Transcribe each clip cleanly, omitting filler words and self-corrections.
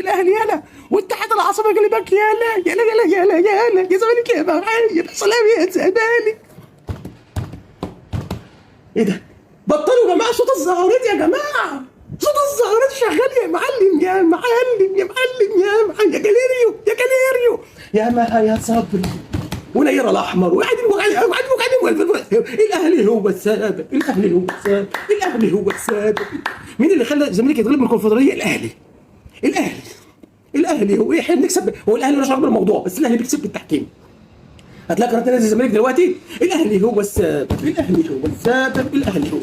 الاهلي يالا، واتحاد العاصمه قلبك يالا يالا يالا يالا يالا، يا زمالك يا معايا، يا سلام يا زمالك. ايه ده؟ بطلوا يا جماعه صوت الزهرات يا جماعه، صوت الزهرات شغال يا معلم يا معلم يا معلم يا معلم، يا جاليريو يا جاليريو يا ما يا صبري ونير الاحمر وقاعدين الاهلي هو السبب، الاهلي هو السبب، الاهلي هو السبب. مين اللي خلى الزمالك يتغلب من الكونفدراليه؟ الاهلي. الاهلي. الاهلي هو احنا بنكسب، هو الاهلي مالوش علاقه بالموضوع، بس الاهلي بيكسب بالتحكيم. هتلاقي قناه نادي الزمالك دلوقتي الاهلي هو السبب، الاهلي هو السبب، الاهلي هو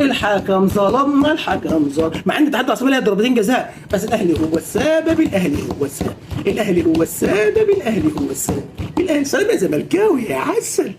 الحكم ظلمنا، الحكم ظلم، مع ان اتحاد العاصمه لها ضربتين جزاء، بس الاهلي هو السبب، الاهلي هو السبب، الاهلي هو السبب، الاهلي هو السبب، الاهلي. سلام يا زملكاوي يا عسل.